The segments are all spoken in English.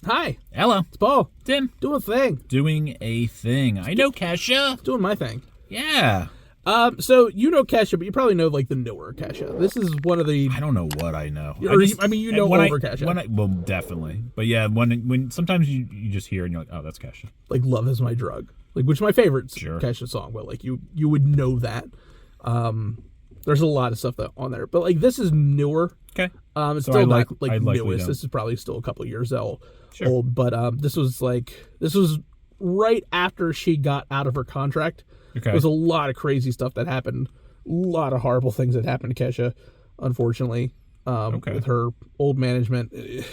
Hi. Hello. It's Paul. Tim. Doing a thing. Doing a thing. I know Kesha. Doing my thing. Yeah. So you know Kesha, but you probably know like the newer Kesha. This is one of the. I don't know what I know. You know older Kesha. Well, definitely. But yeah, when sometimes you just hear and you're like, oh, that's Kesha. Like Love Is My Drug. Like, which is my favorite Sure. Kesha song, but like you would know that. There's a lot of stuff on there, but like this is newer. Okay. It's So still I not like likely newest. don't. This is probably still a couple years old. Sure. But this was right after she got out of her contract. Okay. There was a lot of crazy stuff that happened. A lot of horrible things that happened to Kesha, unfortunately. With her old management.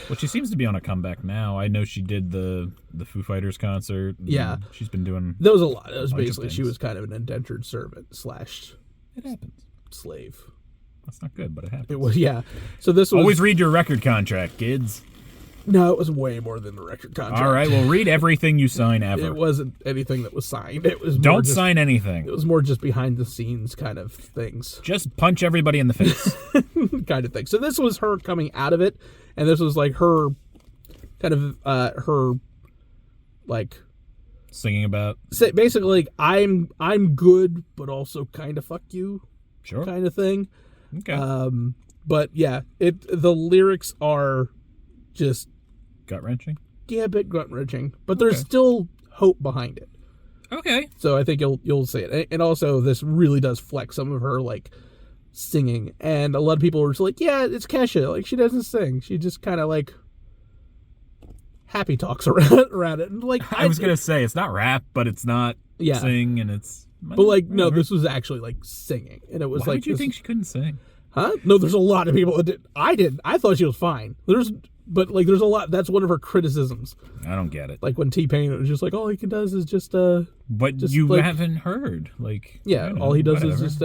Well, she seems to be on a comeback now. I know she did the Foo Fighters concert. Yeah. She's been doing. There was a lot. It was bunch of basically she things. was kind of an indentured servant / It happens. slave. That's not good, but it happens. It was, yeah. So this was Always read your record contract, kids. No, it was way more than the record contract. All right, well, read everything you sign ever. It wasn't anything that was signed. It was Don't sign anything. It was more just behind the scenes kind of things. Just punch everybody in the face. Kind of thing. So this was her coming out of it, and this was like her kind of her like Singing about. basically like I'm good, but also kind of fuck you, Sure. kind of thing. Okay. But yeah, the lyrics are just Gut-wrenching? a bit gut-wrenching, but there's still hope behind it. Okay. So I think you'll see it. And also this really does flex some of her like singing. And a lot of people were just like, yeah, it's Kesha. Like she doesn't sing. She just kind of like happy talks around it. And like I was going to say, it's not rap, but it's not sing, and it's... But like, no, this was actually like singing. And it was Why like... would you think she couldn't sing? Huh? No, there's a lot of people that did. I did. I thought she was fine. But like, there's a lot. That's one of her criticisms. I don't get it. Like when T-Pain was just like, all he does is just But just you like, haven't heard. Like, yeah, you know, all he does whatever. is just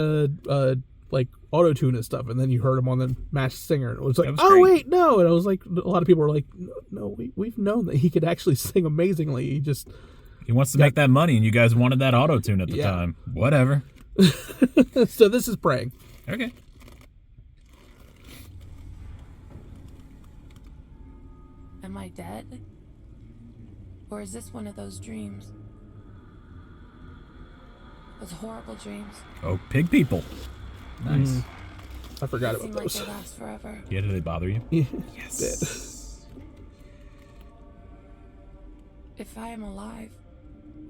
like auto-tune and stuff, and then you heard him on the Masked Singer, and it was like, was oh great. wait, no, and I was like, a lot of people were like, no, we've known that he could actually sing amazingly. He just He wants to make that money, and you guys wanted that auto-tune at the time. Whatever. So this is Praying. Okay. Am I dead? Or is this one of those dreams? Those horrible dreams. Oh, pig people. Nice. I forgot They about seem like those. they last forever. Yeah, do they bother you? Yes. If I am alive,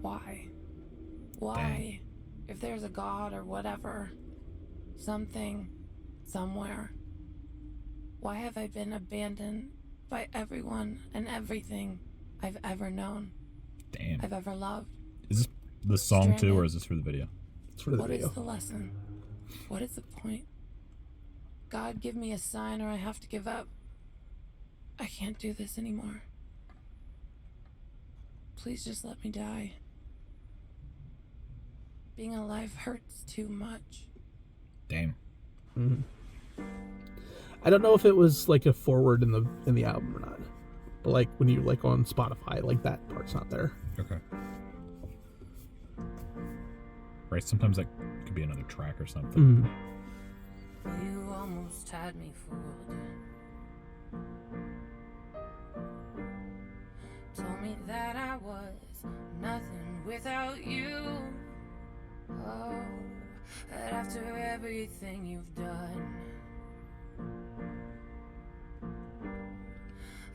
why? Why? If there's a God or whatever, something, somewhere, why have I been abandoned by everyone and everything I've ever known, Damn. I've ever loved? Is this the song too, or is this for the video? It's for the What video. is the lesson? What is the point? God, give me a sign or I have to give up. I can't do this anymore. Please just let me die. Being alive hurts too much. Damn. I don't know if it was like a forward in the album or not, but like when you like on Spotify, like that part's not there. Okay. Right, sometimes that could be another track or something. You almost had me fooled. Told me that I was nothing without you. Oh, that after everything you've done,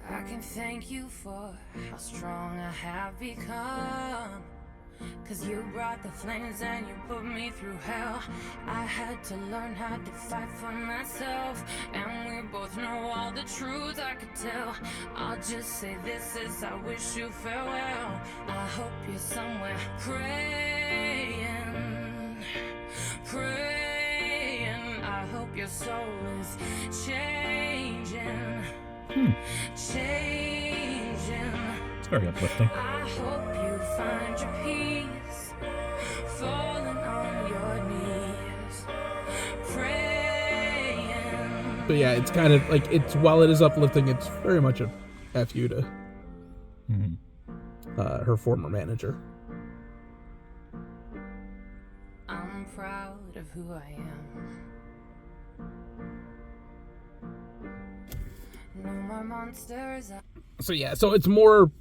I can thank you for how strong I have become. 'Cause you brought the flames and you put me through hell. I had to learn how to fight for myself, and we both know all the truths I could tell. I'll just say this as I wish you farewell. I hope you're somewhere praying, praying. I hope your soul is changing, changing. It's very uplifting. I hope you find your peace, falling on your knees, praying. But yeah, it's kind of like while it is uplifting, it's very much a F you to her former manager. I'm proud of who I am. No more monsters. So yeah, so it's more,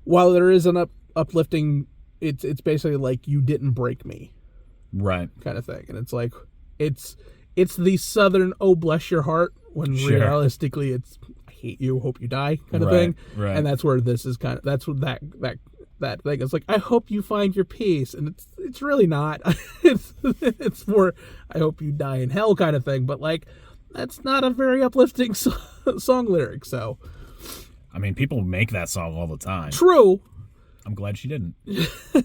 while there is an uplifting, it's basically like you didn't break me, right, kind of thing, and it's like it's the Southern "oh bless your heart" when Sure. realistically it's "I hate you, hope you die" kind of Right, thing, right. and that's where this is kind of, that's what that thing is like. I hope you find your peace, and it's really not. it's more I hope you die in hell kind of thing, but like that's not a very uplifting song lyric. So I mean, people make that song all the time. true. I'm glad she didn't.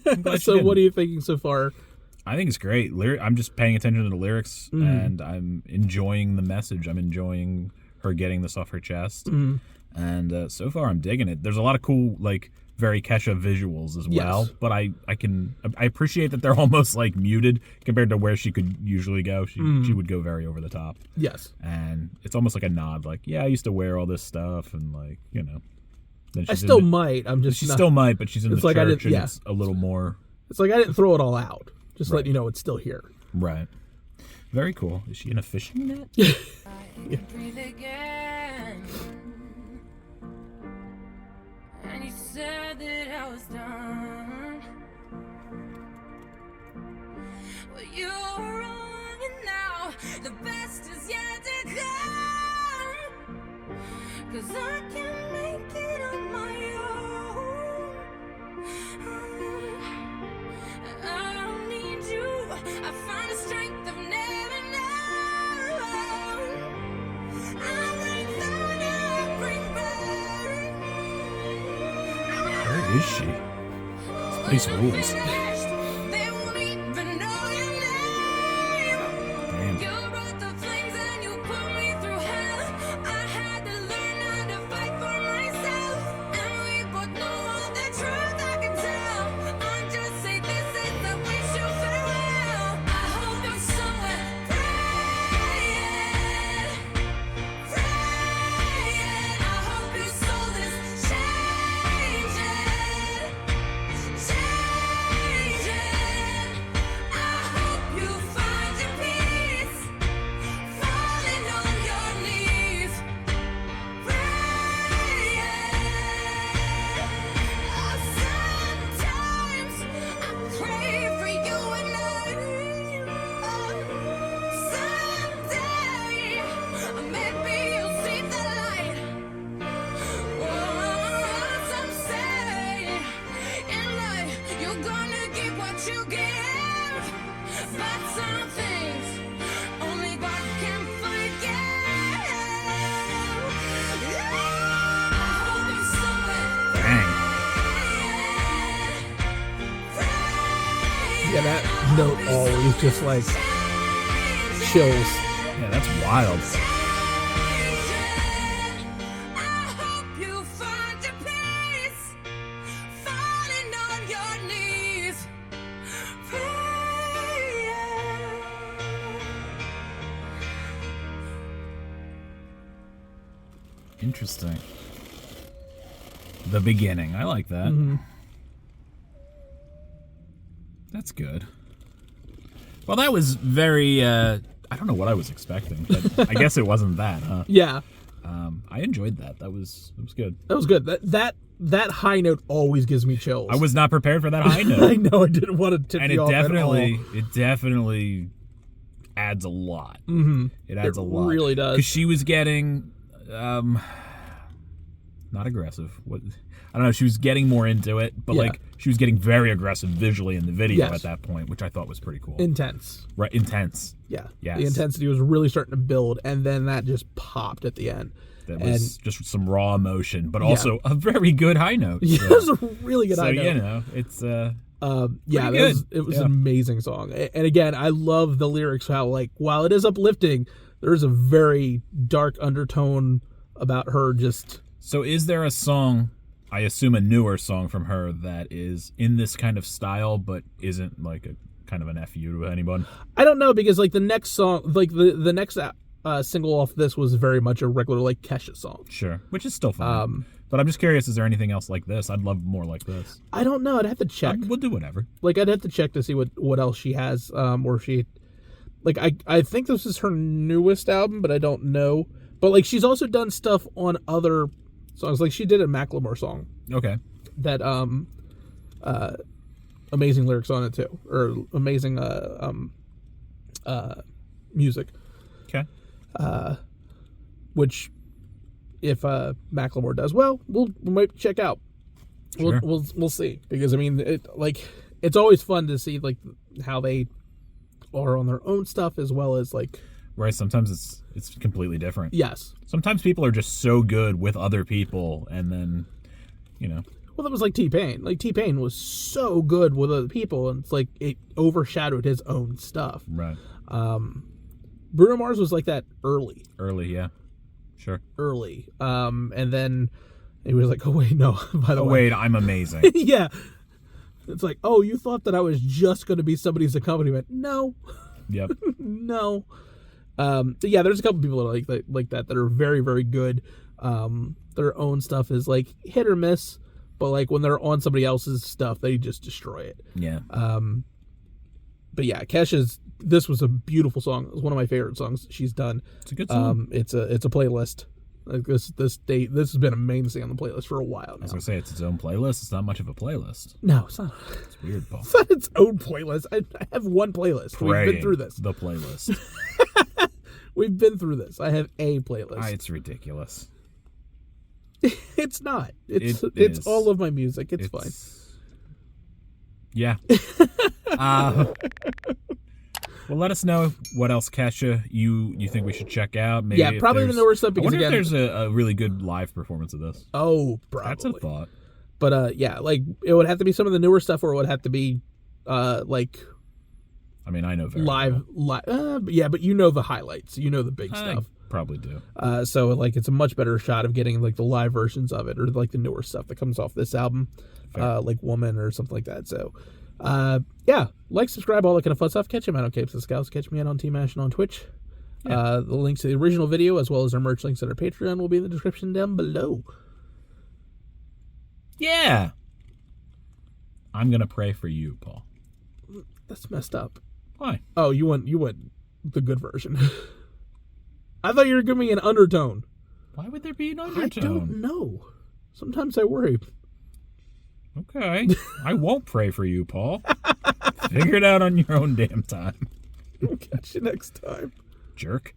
I'm glad she So didn't. what are you thinking so far? I think it's great. I'm just paying attention to the lyrics, and I'm enjoying the message. I'm enjoying her getting this off her chest, and so far I'm digging it. There's a lot of cool, like, very Kesha visuals as well, Yes. but I appreciate that they're almost like muted compared to where she could usually go. She would go very over the top, Yes. and it's almost like a nod, like, yeah, I used to wear all this stuff, and like, you know. Then I she's in still the- might. I'm just She not, still might, but she's in the It's like I church, didn't- and yeah. it's a little more It's like I didn't throw it all out. Just Right. letting you know it's still here. right. Very cool. Is she in a fishing net? I breathe again. And you said that I was done. Well, you were wrong, and now the best is yet to come. 'Cause I can make it on my own. I don't need you. I find a strength I've never known. I bring down, I bring back. Where is she? This place rules. They won't even know your name. Damn. You brought the flames and you put me through hell. I had to learn how to fight for myself. And we both know all the truth I can tell. I'll just say this is I wish you farewell. I hope you're somewhere praying. I hope your soul is changing. I hope you find your peace, falling on your knees, praying. Sometimes I pray for you and someday maybe you'll see the light. Some say in life you're gonna get what you give, but some things only God can forgive. I hope you're somewhere Dang. Yeah, that note always just like chills. Yeah, that's wild. I hope you find your peace, falling on your knees, praying. Interesting. The beginning. I like that. Mm-hmm. That's good. Well, that was very, I don't know what I was expecting, but I guess it wasn't that, huh? Yeah, I enjoyed that. It was good. that was good. That high note always gives me chills. I was not prepared for that high I note. know I didn't want to tip And you it off at all. definitely adds a lot. Mm-hmm. It adds It a lot. really does. Because she was getting, not aggressive. What? I don't know. She was getting more into it, but Yeah. like she was getting very aggressive visually in the video Yes. at that point, which I thought was pretty cool. Intense. Right, intense. Yeah. Yes. The intensity was really starting to build, and then that just popped at the end. That was just some raw emotion, but also Yeah. a very good high note. Yeah, So, it was a really good so idea. you know, it's Yeah, pretty it was Yeah. an amazing song. And again, I love the lyrics. How like while it is uplifting, there is a very dark undertone about her. Just So is there a song, I assume a newer song from her, that is in this kind of style but isn't like a kind of an FU to anyone? I don't know, because like the next song, like the next single off this was very much a regular like Kesha song. Sure. Which is still fine. But I'm just curious, is there anything else like this? I'd love more like this. I don't know. I'd have to check. We'll do whatever. Like I'd have to check to see what else she has. Or she, like I think this is her newest album, but I don't know. But like she's also done stuff on other songs. Like she did a Macklemore song Okay. that amazing lyrics on it too, or amazing music. Okay. Which, if Macklemore does well, we might check out. Sure. We'll see, because I mean, it's always fun to see like how they are on their own stuff as well as like. Right. Sometimes it's completely different. Yes. Sometimes people are just so good with other people, and then, Well, that was like T-Pain. Like T-Pain was so good with other people, and it's like it overshadowed his own stuff. Right. Bruno Mars was like that early. Yeah. Sure. And then he was like, oh wait, no, by the way. Wait, I'm amazing. Yeah. It's like, oh, you thought that I was just going to be somebody's accompaniment. No. Yep. No. Yeah, there's a couple people that like that are very, very good. Their own stuff is like hit or miss, but like when they're on somebody else's stuff, they just destroy it. Yeah. But yeah, this was a beautiful song. It was one of my favorite songs she's done. It's a good song. It's a playlist. Like this has been a mainstay on the playlist for a while now. I was gonna say it's its own playlist. It's not much of a playlist. No, it's not. It's weird, Paul. It's not its own playlist. I have one playlist. We've been through this. The playlist. We've been through this. I have a playlist. It's ridiculous. It's not. It's is. all of my music. It's fine. Yeah. Well, let us know what else, Kesha, you think we should check out. Maybe yeah, probably the newer stuff. Because I wonder again, if there's a really good live performance of this. Oh, probably. That's a thought. But yeah, like it would have to be some of the newer stuff, or it would have to be like. I mean, I know very live. Yeah, but you know the highlights. You know the big stuff. Probably do. So like it's a much better shot of getting like the live versions of it, or like the newer stuff that comes off this album, like Woman or something like that. So. Yeah, like, subscribe, all that kind of fun stuff. Catch him out on Capes and Scowls. Catch me out on Team Ashen on Twitch. Yeah. The links to the original video as well as our merch links at our Patreon will be in the description down below. Yeah. I'm gonna pray for you, Paul. That's messed up. Why? Oh, you want the good version. I thought you were giving me an undertone. Why would there be an undertone? I don't know. Sometimes I worry. Okay. I won't pray for you, Paul. Figure it out on your own damn time. We'll catch you next time. Jerk.